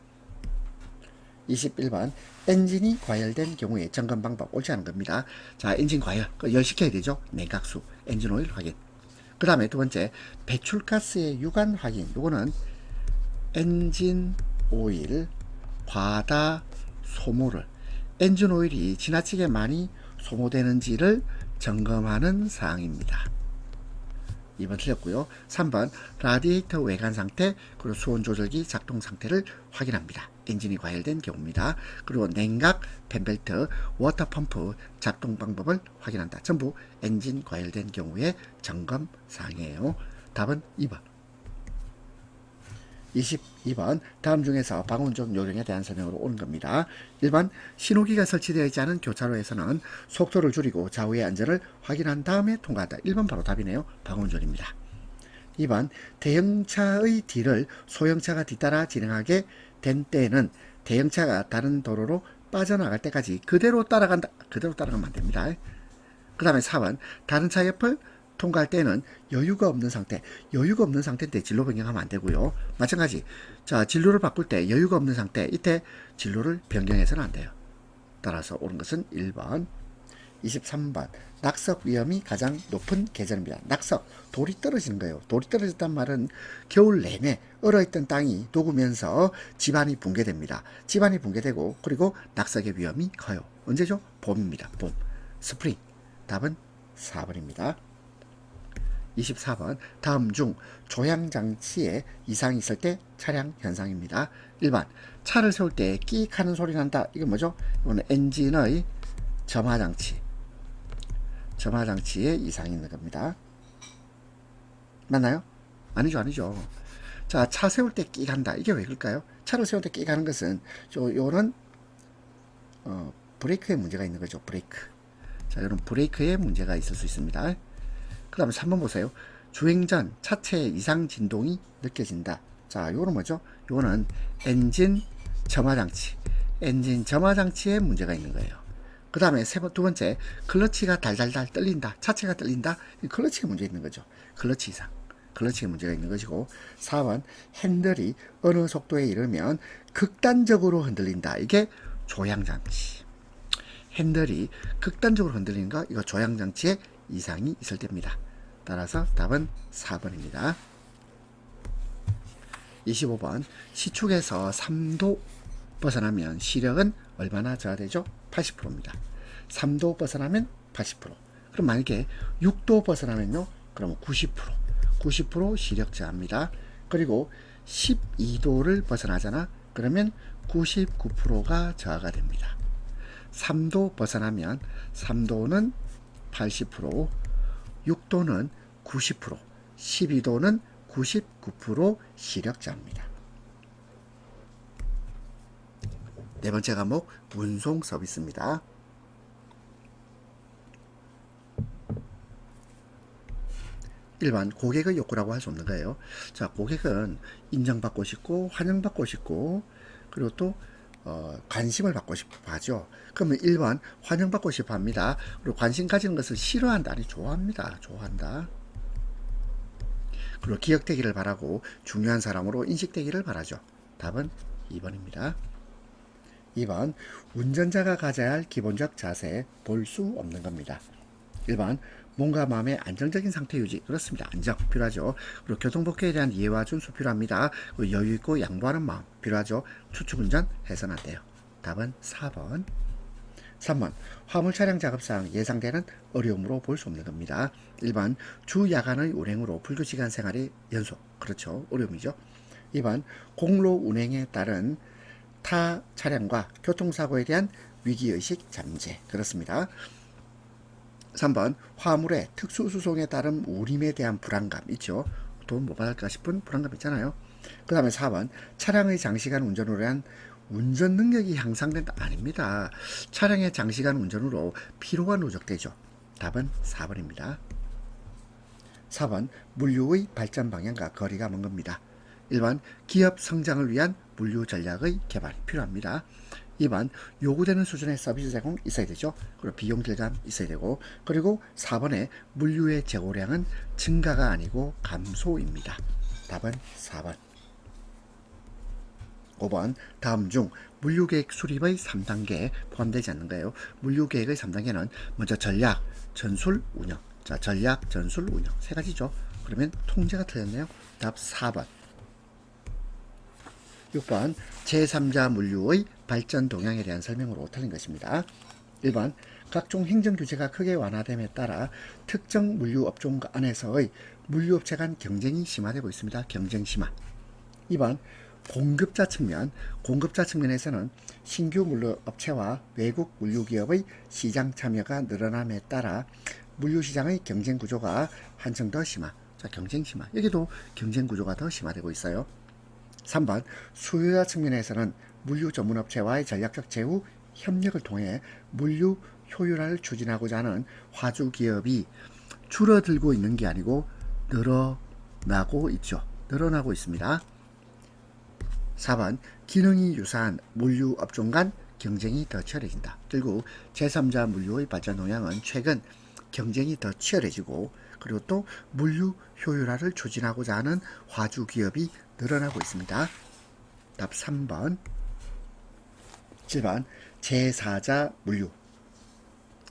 21번 엔진이 과열된 경우에 점검 방법 옳지 않은 겁니다. 자, 엔진 과열 열시켜야 되죠. 냉각수 엔진 오일 확인. 그 다음에 두 번째 배출가스의 유관 확인. 요거는 엔진 오일 과다 소모를, 엔진 오일이 지나치게 많이 소모되는지를 점검하는 사항입니다. 2번 틀렸고요. 3번 라디에이터 외관 상태 그리고 수온 조절기 작동 상태를 확인합니다. 엔진이 과열된 경우입니다. 그리고 냉각 팬벨트 워터 펌프 작동 방법을 확인한다. 전부 엔진 과열된 경우의 점검 사항이에요. 답은 2번. 22번 다음 중에서 방운전 요령에 대한 설명으로 오는 겁니다. 1번 신호기가 설치되어 있지 않은 교차로에서는 속도를 줄이고 좌우의 안전을 확인한 다음에 통과한다. 1번 바로 답이네요. 방운전입니다. 2번 대형차의 뒤를 소형차가 뒤따라 진행하게 된 때에는 대형차가 다른 도로로 빠져나갈 때까지 그대로 따라간다. 그대로 따라가면 안 됩니다. 그 다음에 4번 다른 차 옆을 통과할 때는 여유가 없는 상태, 여유가 없는 상태인데 진로 변경하면 안 되고요. 마찬가지, 자, 진로를 바꿀 때 여유가 없는 상태, 이때 진로를 변경해서는 안 돼요. 따라서 옳은 것은 1번. 23번 낙석 위험이 가장 높은 계절입니다. 낙석, 돌이 떨어지는 거예요. 돌이 떨어졌단 말은 겨울 내내 얼어있던 땅이 녹으면서 집안이 붕괴됩니다. 집안이 붕괴되고 그리고 낙석의 위험이 커요. 언제죠? 봄입니다. 봄, 스프링. 답은 4번입니다. 24번 다음 중 조향장치에 이상이 있을 때 차량 현상입니다. 1번 차를 세울 때 끼익 하는 소리 난다. 이건 뭐죠? 이거는 엔진의 점화장치에 이상이 있는 겁니다. 맞나요? 아니죠. 자, 차 세울 때 끼익 한다. 이게 왜 그럴까요? 차를 세울 때 끼익 하는 것은 요런 브레이크에 문제가 있는 거죠. 브레이크. 자, 이런 브레이크에 문제가 있을 수 있습니다. 그 다음에 3번 보세요. 주행 전 차체의 이상 진동이 느껴진다. 자, 요거는 뭐죠? 요거는 엔진 점화장치에 문제가 있는 거예요. 그 다음에 두 번째, 클러치가 달달달 떨린다. 차체가 떨린다. 클러치가 문제 있는 거죠. 클러치 이상. 클러치에 문제가 있는 것이고, 4번, 핸들이 어느 속도에 이르면 극단적으로 흔들린다. 이게 조향장치. 핸들이 극단적으로 흔들리는 거, 이거 조향장치에 이상이 있을 때입니다. 따라서 답은 4번입니다. 25번 시축에서 3도 벗어나면 시력은 얼마나 저하되죠? 80%입니다. 3도 벗어나면 80%. 그럼 만약에 6도 벗어나면요? 그러면 90% 시력 저하입니다. 그리고 12도를 벗어나잖아. 그러면 99%가 저하가 됩니다. 3도 벗어나면 3도는 80%, 6도는 90%, 12도는 99% 시력자입니다. 네 번째 과목 운송 서비스입니다. 일반 고객의 욕구라고 할 수 없는 거예요. 자, 고객은 인정받고 싶고 환영받고 싶고 그리고 또 관심을 받고 싶어 하죠. 그러면 1번 환영받고 싶어 합니다. 그리고 관심 가지는 것을 싫어한다. 아니 좋아합니다. 좋아한다. 그리고 기억되기를 바라고 중요한 사람으로 인식되기를 바라죠. 답은 2번입니다. 2번 운전자가 가져야 할 기본적 자세 볼 수 없는 겁니다. 1번 몸과 마음의 안정적인 상태 유지. 그렇습니다. 안정 필요하죠. 그리고 교통법규에 대한 이해와 준수 필요합니다. 그리고 여유있고 양보하는 마음 필요하죠. 추측운전 해서는 안 돼요. 답은 4번. 3번 화물 차량 작업상 예상되는 어려움으로 볼 수 없는 겁니다. 1번 주 야간의 운행으로 불규칙한 생활의 연속. 그렇죠. 어려움이죠. 2번 공로 운행에 따른 타 차량과 교통사고에 대한 위기의식 잠재. 그렇습니다. 3번 화물의 특수수송에 따른 우림에 대한 불안감 있죠. 돈 못 받을까 싶은 불안감 있잖아요. 그 다음에 4번 차량의 장시간 운전으로 인한 운전 능력이 향상된다. 아닙니다. 차량의 장시간 운전으로 피로가 누적되죠. 답은 4번입니다. 4번 물류의 발전 방향과 거리가 먼 겁니다. 1번 기업 성장을 위한 물류 전략의 개발이 필요합니다. 2번 요구되는 수준의 서비스 제공 있어야 되죠. 그리고 비용 절감 있어야 되고, 그리고 4번에 물류의 재고량은 증가가 아니고 감소입니다. 답은 4번. 5번 다음 중 물류계획 수립의 3단계에 포함되지 않는가요? 물류계획의 3단계는 먼저 전략, 전술, 운영. 자, 전략, 전술, 운영 세 가지죠. 그러면 통제가 틀렸네요. 답 4번. 6번 제3자 물류의 발전 동향에 대한 설명으로 틀린 것입니다. 1번 각종 행정규제가 크게 완화됨에 따라 특정 물류업종 안에서의 물류업체 간 경쟁이 심화되고 있습니다. 경쟁 심화. 2번 공급자 측면에서는 신규 물류업체와 외국 물류기업의 시장 참여가 늘어남에 따라 물류시장의 경쟁 구조가 한층 더 심화. 자, 경쟁 심화. 여기도 경쟁 구조가 더 심화되고 있어요. 3번 수요자 측면에서는 물류 전문업체와의 전략적 제휴 협력을 통해 물류 효율화를 추진하고자 하는 화주 기업이 줄어들고 있는 게 아니고 늘어나고 있죠. 늘어나고 있습니다. 4번 기능이 유사한 물류 업종 간 경쟁이 더 치열해진다. 결국 제3자 물류의 발전 동향은 최근 경쟁이 더 치열해지고, 그리고 또 물류 효율화를 추진하고자 하는 화주 기업이 늘어나고 있습니다. 답 3번. 7번 제4자 물류.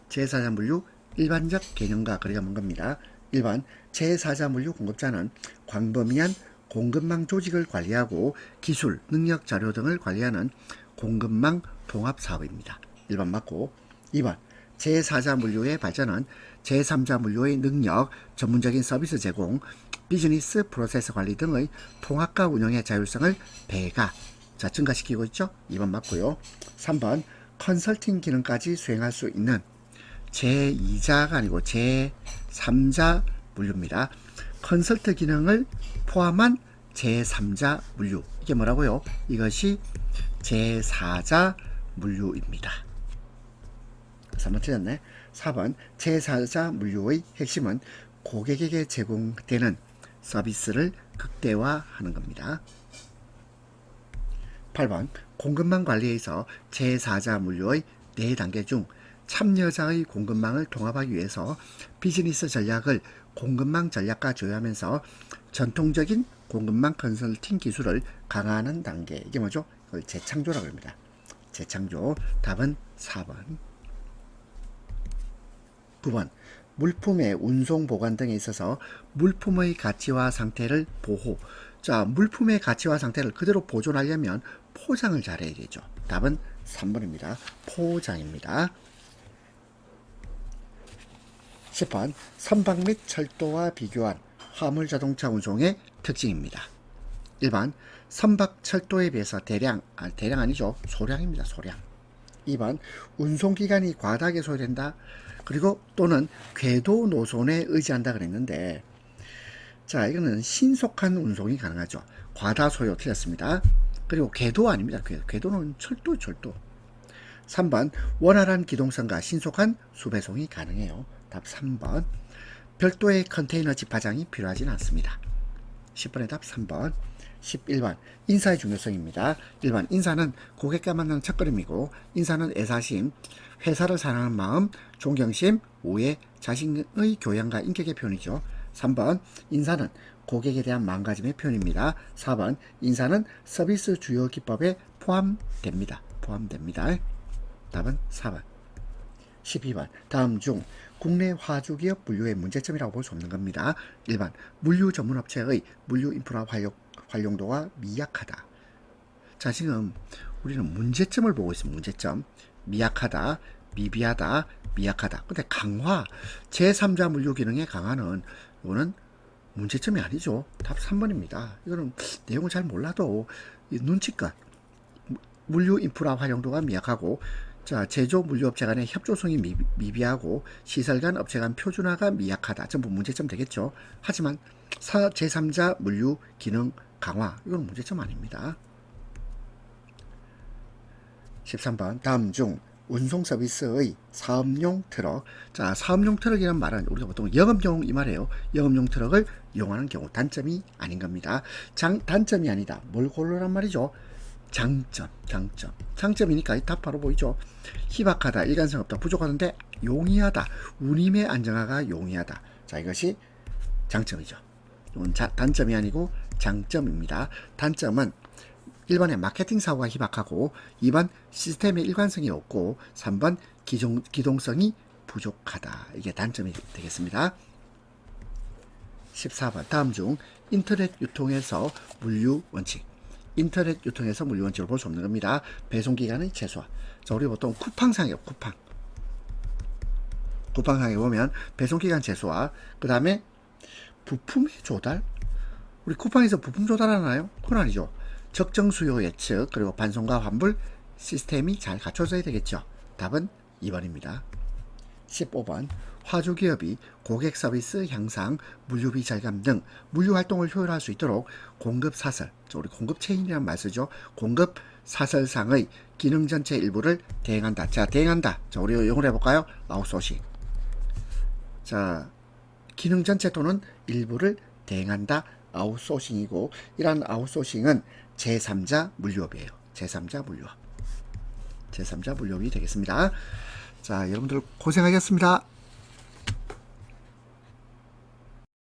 제4자 물류 일반적 개념과 거리가 먼 겁니다. 1번 제4자 물류 공급자는 광범위한 공급망 조직을 관리하고 기술, 능력 자료 등을 관리하는 공급망 통합 사업입니다. 1번 맞고, 2번 제4자 물류의 발전은 제3자 물류의 능력, 전문적인 서비스 제공, 비즈니스 프로세스 관리 등의 통합과 운영의 자율성을 증가시키고 있죠. 2번 맞고요. 3번 컨설팅 기능까지 수행할 수 있는 제2자가 아니고 제3자 물류입니다. 컨설트 기능을 포함한 제3자 물류. 이게 뭐라고요? 이것이 제4자 물류입니다. 3번 틀렸네. 4번 제4자 물류의 핵심은 고객에게 제공되는 서비스를 극대화하는 겁니다. 8번 공급망 관리에서 제4자 물류의 4단계 중 참여자의 공급망을 통합하기 위해서 비즈니스 전략을 공급망 전략과 조율하면서 전통적인 공급망 컨설팅 기술을 강화하는 단계. 이게 뭐죠? 이걸 재창조라고 합니다. 재창조. 답은 4번. 9번 물품의 운송 보관 등에 있어서 물품의 가치와 상태를 보호. 자, 물품의 가치와 상태를 그대로 보존하려면 포장을 잘해야 되죠. 답은 3번입니다. 포장입니다. 10번 선박 및 철도와 비교한 화물 자동차 운송의 특징입니다. 1번 선박 철도에 비해서 대량 아니죠. 소량입니다. 소량. 2번 운송기간이 과다하게 소요된다. 그리고 또는 궤도 노선에 의지한다 그랬는데, 자, 이거는 신속한 운송이 가능하죠. 과다 소요 틀렸습니다. 그리고 궤도 아닙니다. 궤도는 철도. 3번 원활한 기동성과 신속한 수배송이 가능해요. 답 3번. 별도의 컨테이너 집화장이 필요하지는 않습니다. 10번의 답 3번. 11번 인사의 중요성입니다. 1번 인사는 고객과 만나는 첫걸음이고, 인사는 애사심, 회사를 사랑하는 마음, 존경심, 오해, 자신의 교양과 인격의 표현이죠. 3번 인사는 고객에 대한 마음가짐의 표현입니다. 4번 인사는 서비스 주요 기법에 포함됩니다. 답은 4번. 12번 다음 중 국내 화주기업 물류의 문제점이라고 볼 수 없는 겁니다. 1번 물류 전문업체의 물류 인프라 활용도가 미약하다. 자, 지금 우리는 문제점을 보고 있습니다. 문제점. 미약하다, 미비하다, 미약하다. 근데 강화, 제3자 물류 기능의 강화는 이거는 문제점이 아니죠. 답 3번입니다. 이거는 내용을 잘 몰라도 눈치껏 물류 인프라 활용도가 미약하고 자, 제조 물류업체 간의 협조성이 미비하고 시설 간 업체 간 표준화가 미약하다. 전부 문제점 되겠죠. 하지만 제3자 물류 기능 강화, 이건 문제점 아닙니다. 13번 다음 중 운송 서비스의 사업용 트럭. 자, 사업용 트럭이란 말은 우리가 보통 영업용 이 말이에요. 영업용 트럭을 이용하는 경우 단점이 아닌 겁니다. 단점이 아니다. 뭘 고르란 말이죠? 장점. 장점이니까 답 바로 보이죠. 희박하다, 일관성 없다, 부족하는데 용이하다, 운임의 안정화가 용이하다. 자, 이것이 장점이죠. 이건 단점이 아니고 장점입니다. 단점은 1번에 마케팅 사고가 희박하고, 2번 시스템의 일관성이 없고, 3번 기동성이 부족하다. 이게 단점이 되겠습니다. 14번 다음 중 인터넷 유통에서 물류 원칙. 인터넷 유통에서 물류 원칙을 볼 수 없는 겁니다. 배송기간의 최소화. 자, 우리 보통 쿠팡상이에요. 쿠팡상에 보면 배송기간 최소화, 그 다음에 부품의 조달. 우리 쿠팡에서 부품 조달하나요? 그건 아니죠. 적정 수요 예측, 그리고 반송과 환불 시스템이 잘 갖춰져야 되겠죠. 답은 2번입니다. 15번 화주기업이 고객 서비스 향상, 물류비 절감 등 물류 활동을 효율화할 수 있도록 공급 사설, 우리 공급 체인이라는 말 쓰죠. 공급 사설상의 기능 전체 일부를 대행한다. 자, 대행한다. 자, 우리 영어로 해볼까요? 아웃소싱. 자, 기능 전체 또는 일부를 대행한다. 아웃소싱이고, 이러한 아웃소싱은 제3자 물류업이에요. 제3자 물류업이 되겠습니다. 자, 여러분들 고생하셨습니다.